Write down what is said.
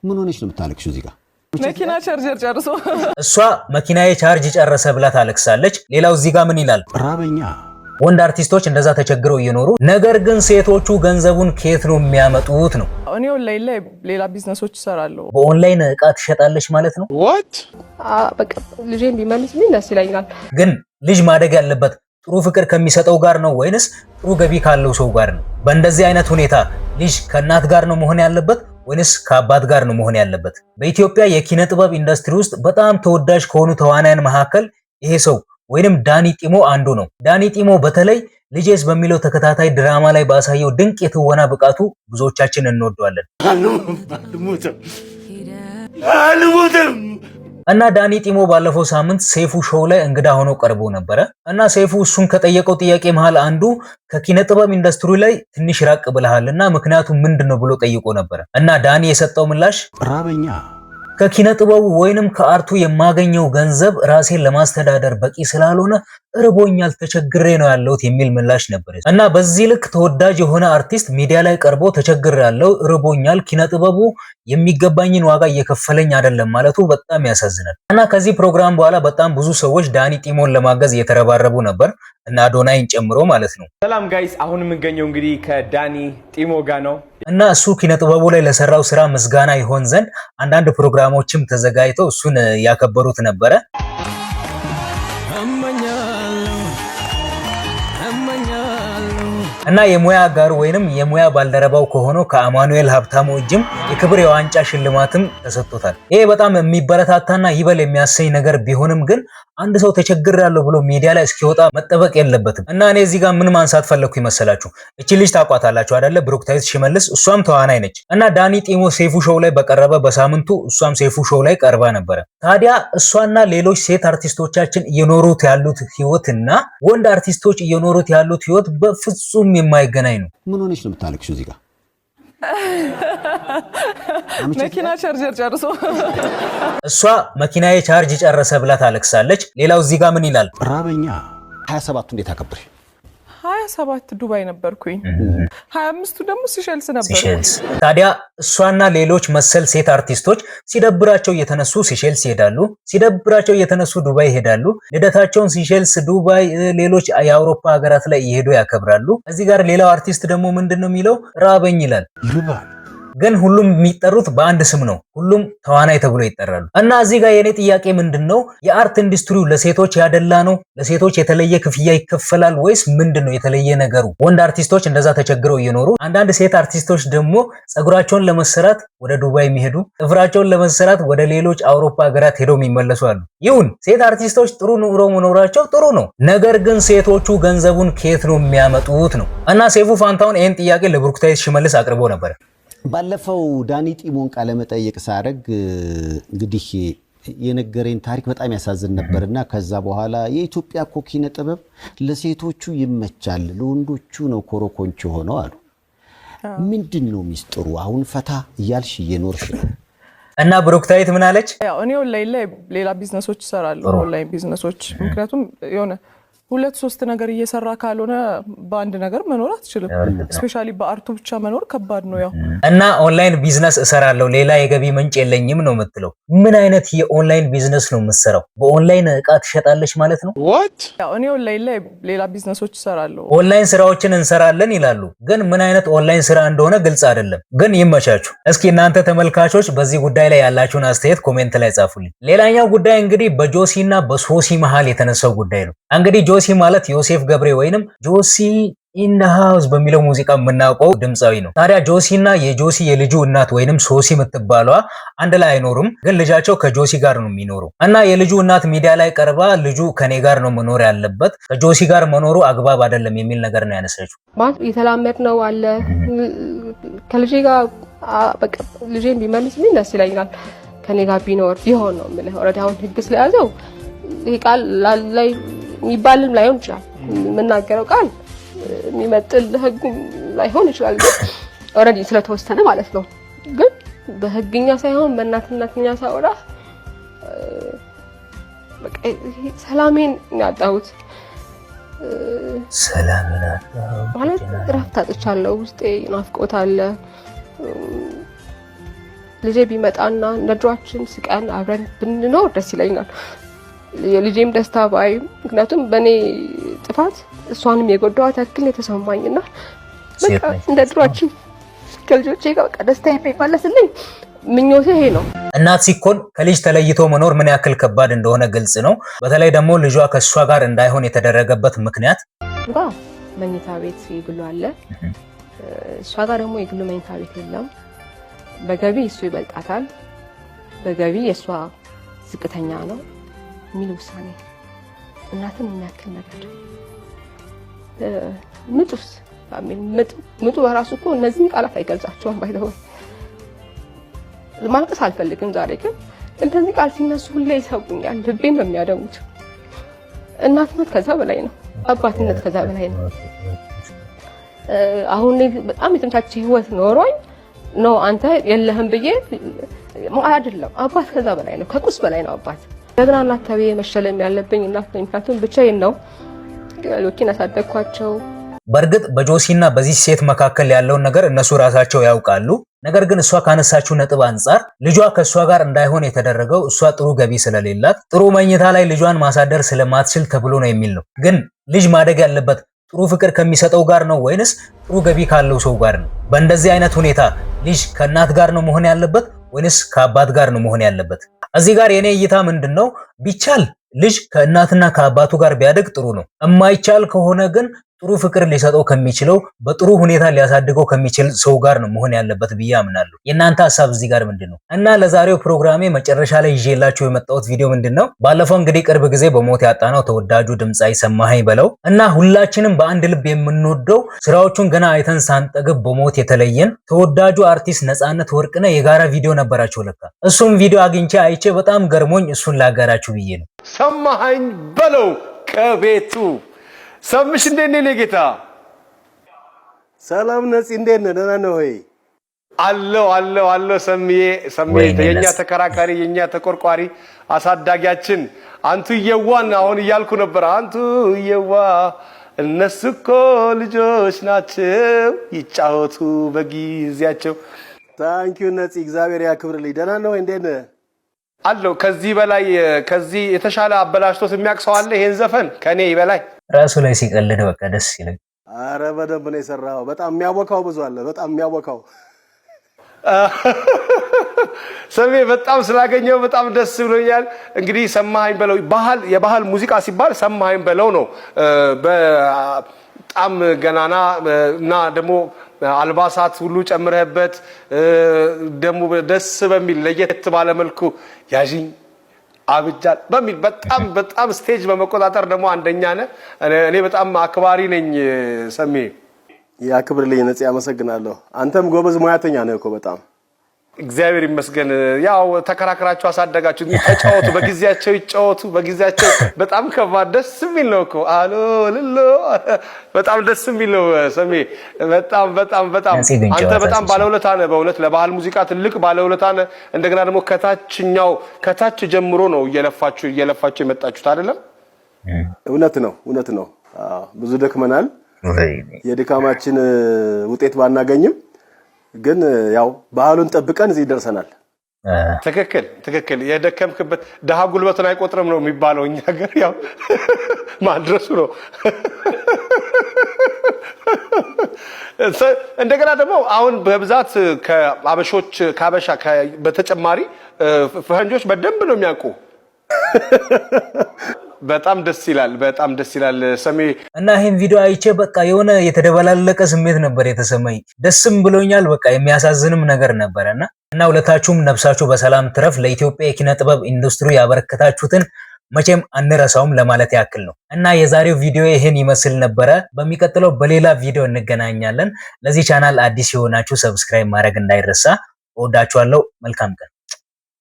ምን ሆነሽ ነው የምታለቅሽው እዚህ ጋር? መኪና ቻርጀር ጨርሶ እሷ መኪናዬ ቻርጅ ጨረሰ ብላ ታለቅሳለች። ሌላው እዚህ ጋር ምን ይላል? ራበኛ። ወንድ አርቲስቶች እንደዛ ተቸግረው እየኖሩ ነገር ግን ሴቶቹ ገንዘቡን ከየት ነው የሚያመጡት ነው። እኔ ኦንላይን ላይ ሌላ ቢዝነሶች እሰራለሁ። በኦንላይን እቃ ትሸጣለች ማለት ነው። what በቃ ልጄን ቢመልስልኝ ደስ ይለኛል። ግን ልጅ ማደግ ያለበት ጥሩ ፍቅር ከሚሰጠው ጋር ነው ወይንስ ጥሩ ገቢ ካለው ሰው ጋር ነው? በእንደዚህ አይነት ሁኔታ ልጅ ከእናት ጋር ነው መሆን ያለበት ወይንስ ከአባት ጋር ነው መሆን ያለበት? በኢትዮጵያ የኪነ ጥበብ ኢንዱስትሪ ውስጥ በጣም ተወዳጅ ከሆኑ ተዋናያን መካከል ይሄ ሰው ወይንም ዳኒ ጢሞ አንዱ ነው። ዳኒ ጢሞ በተለይ ልጄስ በሚለው ተከታታይ ድራማ ላይ ባሳየው ድንቅ የትወና ብቃቱ ብዙዎቻችን እንወደዋለን። እና ዳኒ ጢሞ ባለፈው ሳምንት ሰይፉ ሾው ላይ እንግዳ ሆኖ ቀርቦ ነበር እና ሰይፉ እሱን ከጠየቀው ጥያቄ መሃል አንዱ ከኪነ ጥበብ ኢንዱስትሪ ላይ ትንሽ ራቅ ብለሃልና ምክንያቱ ምንድነው ብሎ ጠይቆ ነበር እና ዳኒ የሰጠው ምላሽ ራበኛ። ከኪነ ጥበቡ ወይንም ከአርቱ የማገኘው ገንዘብ ራሴን ለማስተዳደር በቂ ስላልሆነ እርቦኛል ተቸግሬ ነው ያለሁት የሚል ምላሽ ነበር። እና በዚህ ልክ ተወዳጅ የሆነ አርቲስት ሚዲያ ላይ ቀርቦ ተቸግሬያለሁ፣ እርቦኛል፣ ኪነ ጥበቡ የሚገባኝን ዋጋ እየከፈለኝ አይደለም ማለቱ በጣም ያሳዝናል። እና ከዚህ ፕሮግራም በኋላ በጣም ብዙ ሰዎች ዳኒ ጢሞን ለማገዝ እየተረባረቡ ነበር እና ዶናይን ጨምሮ ማለት ነው። ሰላም ጋይስ፣ አሁን የምንገኘው እንግዲህ ከዳኒ ጢሞ ጋር ነው እና እሱ ኪነ ጥበቡ ላይ ለሰራው ስራ ምስጋና ይሆን ዘንድ አንዳንድ ፕሮግራሞችም ተዘጋጅተው እሱን ያከበሩት ነበረ። እና የሙያ አጋሩ ወይንም የሙያ ባልደረባው ከሆነው ከአማኑኤል ሀብታሙ እጅም የክብር የዋንጫ ሽልማትም ተሰጥቶታል። ይሄ በጣም የሚበረታታና ይበል የሚያሰኝ ነገር ቢሆንም ግን አንድ ሰው ተቸግሬያለሁ ብሎ ሚዲያ ላይ እስኪወጣ መጠበቅ የለበትም። እና እኔ እዚህ ጋር ምን ማንሳት ፈለኩ ይመስላችሁ? እቺ ልጅ ታቋታላችሁ አይደለ? ብሩክታይት ሽመልስ፣ እሷም ተዋናይ ነች። እና ዳኒ ጢሞ ሰይፉ ሾው ላይ በቀረበ በሳምንቱ እሷም ሰይፉ ሾው ላይ ቀርባ ነበረ። ታዲያ እሷና ሌሎች ሴት አርቲስቶቻችን እየኖሩት ያሉት ህይወትና ወንድ አርቲስቶች እየኖሩት ያሉት ህይወት በፍጹም የማይገናኝ ነው። ምን ሆነሽ ነው የምታለቅሽው እዚህ ጋር? መኪና ቻርጀር ጨርሶ እሷ መኪናዬ ቻርጅ ጨረሰ ብላ ታለቅሳለች። ሌላው እዚህ ጋር ምን ይላል? ራበኛ። 27 እንዴት አከብርሽ? 27 ዱባይ ነበርኩኝ። 25ቱ ደግሞ ሲሸልስ ነበር። ሲሸልስ። ታዲያ እሷና ሌሎች መሰል ሴት አርቲስቶች ሲደብራቸው እየተነሱ ሲሸልስ ይሄዳሉ፣ ሲደብራቸው እየተነሱ ዱባይ ይሄዳሉ። ልደታቸውን ሲሸልስ፣ ዱባይ፣ ሌሎች የአውሮፓ ሀገራት ላይ እየሄዱ ያከብራሉ። እዚህ ጋር ሌላው አርቲስት ደግሞ ምንድነው የሚለው? ራበኝ ይላል። ይርባል። ግን ሁሉም የሚጠሩት በአንድ ስም ነው። ሁሉም ተዋናይ ተብሎ ይጠራሉ። እና እዚህ ጋር የኔ ጥያቄ ምንድነው? የአርት ኢንዱስትሪው ለሴቶች ያደላ ነው? ለሴቶች የተለየ ክፍያ ይከፈላል ወይስ ምንድነው የተለየ ነገሩ? ወንድ አርቲስቶች እንደዛ ተቸግረው እየኖሩ አንዳንድ ሴት አርቲስቶች ደግሞ ጸጉራቸውን ለመሰራት ወደ ዱባይ የሚሄዱ፣ ጥፍራቸውን ለመሰራት ወደ ሌሎች አውሮፓ ሀገራት ሄደው የሚመለሱ አሉ። ይሁን ሴት አርቲስቶች ጥሩ ኑሮ መኖራቸው ጥሩ ነው። ነገር ግን ሴቶቹ ገንዘቡን ከየት ነው የሚያመጡት ነው። እና ሰይፉ ፋንታውን ይሄን ጥያቄ ለብሩክታይት ሽመልስ አቅርቦ ነበር። ባለፈው ዳኒ ጢሞን ቃለ መጠይቅ ሳደርግ እንግዲህ የነገረኝ ታሪክ በጣም ያሳዝን ነበርና ከዛ በኋላ የኢትዮጵያ ኪነ ጥበብ ለሴቶቹ ይመቻል፣ ለወንዶቹ ነው ኮሮኮንች ሆነው አሉ። ምንድነው ሚስጥሩ? አሁን ፈታ እያልሽ እየኖርሽ ነው። እና ብሩክታይት ምን አለች? ያው እኔ ኦንላይን ላይ ሌላ ቢዝነሶች እሰራለሁ። ኦንላይን ቢዝነሶች ምክንያቱም የሆነ ሁለት ሶስት ነገር እየሰራ ካልሆነ በአንድ ነገር መኖር አትችልም። ስፔሻሊ በአርቱ ብቻ መኖር ከባድ ነው። ያው እና ኦንላይን ቢዝነስ እሰራለሁ ሌላ የገቢ ምንጭ የለኝም ነው የምትለው። ምን አይነት የኦንላይን ቢዝነስ ነው የምትሰራው? በኦንላይን እቃ ትሸጣለች ማለት ነው? what ያው እኔ ኦንላይን ላይ ሌላ ቢዝነሶች እሰራለሁ። ኦንላይን ስራዎችን እንሰራለን ይላሉ፣ ግን ምን አይነት ኦንላይን ስራ እንደሆነ ግልጽ አይደለም። ግን ይመቻችሁ። እስኪ እናንተ ተመልካቾች በዚህ ጉዳይ ላይ ያላችሁን አስተያየት ኮሜንት ላይ ጻፉልኝ። ሌላኛው ጉዳይ እንግዲህ በጆሲና በሶሲ መሃል የተነሳው ጉዳይ ነው። እንግዲህ ጆሲ ማለት ዮሴፍ ገብሬ ወይንም ጆሲ ኢን ዘ ሃውስ በሚለው ሙዚቃ የምናውቀው ድምጻዊ ነው። ታዲያ ጆሲና የጆሲ የልጁ እናት ወይንም ሶሲ የምትባለዋ አንድ ላይ አይኖሩም፣ ግን ልጃቸው ከጆሲ ጋር ነው የሚኖረው። እና የልጁ እናት ሚዲያ ላይ ቀርባ ልጁ ከኔ ጋር ነው መኖር ያለበት፣ ከጆሲ ጋር መኖሩ አግባብ አይደለም የሚል ነገር ነው ያነሳችው። ማለት የተላመድ ነው አለ ከልጄ ጋር በቃ ልጄን ቢመልስልኝ ደስ ይለኛል። ከኔ ጋር ቢኖር ቢሆን ነው ማለት ኦሬዲ አሁን ህግ ስለያዘው ይሄ ቃል ላይ የሚባልም ላይሆን ይችላል። የምናገረው ቃል የሚመጥል ህግ ላይሆን ይችላል። ኦሬዲ ስለተወሰነ ማለት ነው። ግን በህግኛ ሳይሆን በእናትነትኛ ሳይሆን በቃ ሰላሜን ያጣሁት ሰላምና ማለት እረፍት አጥቻለሁ። ውስጤ ናፍቆት አለ። ልጄ ቢመጣና ነድሯችን ስቀን አብረን ብንኖር ደስ ይለኛል። የልጄም ደስታ ባይ ምክንያቱም በኔ ጥፋት እሷንም የጎዳዋት ያክል የተሰማኝና በቃ እንደ ድሯችን ከልጆቼ ጋር በቃ ደስታ የሚመለስልኝ ምኞቴ ይሄ ነው። እናት ሲኮን ከልጅ ተለይቶ መኖር ምን ያክል ከባድ እንደሆነ ግልጽ ነው። በተለይ ደግሞ ልጇ ከሷ ጋር እንዳይሆን የተደረገበት ምክንያት መኝታ ቤት ይግሉ አለ፣ እሷ ጋር ደግሞ የግሉ መኝታ ቤት የለም። በገቢ እሱ ይበልጣታል፣ በገቢ የሷ ዝቅተኛ ነው የሚል ውሳኔ እናትን የሚያክል ነገር ምጡ በራሱ እኮ እነዚህን ቃላት አይገልጻቸውም። ባይተው ማልቀስ አልፈልግም ዛሬ ግን እንደዚህ ቃል ሲነሱ ሁሌ ይሰቡኛል፣ ልቤን ነው የሚያደሙት። እናትነት ከዛ በላይ ነው፣ አባትነት ከዛ በላይ ነው። አሁን በጣም የተመቻቸ ህይወት ኖሮኝ ነው አንተ የለህም ብዬ አይደለም። አባት ከዛ በላይ ነው፣ ከቁስ በላይ ነው አባት። ደግና እናት ተብዬ መሸለም ያለብኝ እናት ነኝ። ምክንያቱም ብቻዬን ነው ልጆቼን አሳደግኳቸው። በእርግጥ በጆሲና በዚህ ሴት መካከል ያለውን ነገር እነሱ ራሳቸው ያውቃሉ። ነገር ግን እሷ ካነሳችው ነጥብ አንፃር ልጇ ከእሷ ጋር እንዳይሆን የተደረገው እሷ ጥሩ ገቢ ስለሌላት ጥሩ መኝታ ላይ ልጇን ማሳደር ስለማትችል ተብሎ ነው የሚል ነው። ግን ልጅ ማደግ ያለበት ጥሩ ፍቅር ከሚሰጠው ጋር ነው ወይንስ ጥሩ ገቢ ካለው ሰው ጋር ነው? በእንደዚህ አይነት ሁኔታ ልጅ ከእናት ጋር ነው መሆን ያለበት ወይንስ ከአባት ጋር ነው መሆን ያለበት? እዚህ ጋር የኔ እይታ ምንድነው፣ ቢቻል ልጅ ከእናትና ከአባቱ ጋር ቢያደግ ጥሩ ነው። የማይቻል ከሆነ ግን ጥሩ ፍቅር ሊሰጠው ከሚችለው በጥሩ ሁኔታ ሊያሳድገው ከሚችል ሰው ጋር ነው መሆን ያለበት ብዬ አምናለሁ። የእናንተ ሐሳብ እዚህ ጋር ምንድነው? እና ለዛሬው ፕሮግራሜ መጨረሻ ላይ ይዤላችሁ የመጣሁት ቪዲዮ ምንድነው፣ ባለፈው እንግዲህ ቅርብ ጊዜ በሞት ያጣነው ተወዳጁ ድምጻዊ ሰማኸኝ በለው እና ሁላችንም በአንድ ልብ የምንወደው ስራዎቹን ገና አይተን ሳንጠግብ በሞት የተለየን ተወዳጁ አርቲስት ነፃነት ወርቅነህ የጋራ ቪዲዮ ነበራቸው ለካ። እሱም ቪዲዮ አግኝቼ አይቼ በጣም ገርሞኝ እሱን ላጋራችሁ ብዬ ነው። ሰማኸኝ በለው ከቤቱ ሰምሽ እንዴት ነህ ጌታ? ሰላም ነፂ እንዴት ነህ? ደህና ነህ ወይ? አለው ሰምዬ የኛ ተከራካሪ የኛ ተቆርቋሪ አሳዳጊያችን አንቱ የዋን አሁን እያልኩ ነበር። አንቱ የዋ እነሱ እኮ ልጆች ናቸው ይጫወቱ በጊዜያቸው። ታንኪዩ ነፂ እግዚአብሔር ያክብርልኝ። ደህና ነህ ወይ? እንዴት ነህ? አለው ከዚህ በላይ ከዚህ የተሻለ አበላሽቶት የሚያቅሰው አለ? ይሄን ዘፈን ከኔ በላይ ራሱ ላይ ሲቀልድ በቃ ደስ ይላል። አረ በደንብ ነው የሰራው። በጣም የሚያወካው ብዙ አለ። በጣም የሚያወካው ሰሜ በጣም ስላገኘው በጣም ደስ ብሎኛል። እንግዲህ ሰማኸኝ በለው የባህል ሙዚቃ ሲባል ሰማኸኝ በለው ነው በጣም ገናና እና ደግሞ አልባሳት ሁሉ ጨምረህበት ደግሞ ደስ በሚል ለየት ባለ መልኩ ያዥኝ አብጃል በሚል በጣም ስቴጅ በመቆጣጠር ደግሞ አንደኛ ነህ። እኔ በጣም አክባሪ ነኝ ሰሜ። ያክብርልኝ ነፂ፣ አመሰግናለሁ። አንተም ጎበዝ ሙያተኛ ነህ እኮ በጣም እግዚአብሔር ይመስገን። ያው ተከራክራችሁ አሳደጋችሁ። ተጫወቱ፣ በጊዜያቸው ይጫወቱ፣ በጊዜያቸው። በጣም ከባድ ደስ የሚል ነው እኮ አሎ ልሎ በጣም ደስ የሚል ነው ሰሜ። በጣም አንተ በጣም ባለውለታ ነህ በእውነት ለባህል ሙዚቃ ትልቅ ባለውለታ ነህ። እንደገና ደግሞ ከታች ጀምሮ ነው እየለፋችሁ የመጣችሁት አይደለም? እውነት ነው። ብዙ ደክመናል። የድካማችን ውጤት ባናገኝም ግን ያው ባህሉን ጠብቀን እዚህ ደርሰናል። ትክክል። የደከምክበት ደሃ ጉልበቱን አይቆጥርም ነው የሚባለው እኛ ሀገር። ያው ማድረሱ ነው። እንደገና ደግሞ አሁን በብዛት ከአበሻ በተጨማሪ ፈረንጆች በደንብ ነው የሚያውቁ። በጣም ደስ ይላል ሰሜ። እና ይሄን ቪዲዮ አይቼ በቃ የሆነ የተደበላለቀ ስሜት ነበር የተሰማኝ። ደስም ብሎኛል፣ በቃ የሚያሳዝንም ነገር ነበርና እና ሁለታችሁም ነፍሳችሁ በሰላም ትረፍ። ለኢትዮጵያ የኪነ ጥበብ ኢንዱስትሪ ያበረከታችሁትን መቼም አንረሳውም ለማለት ያክል ነው። እና የዛሬው ቪዲዮ ይሄን ይመስል ነበረ። በሚቀጥለው በሌላ ቪዲዮ እንገናኛለን። ለዚህ ቻናል አዲስ የሆናችሁ ሰብስክራይብ ማድረግ እንዳይረሳ። እወዳችኋለሁ። መልካም ቀን።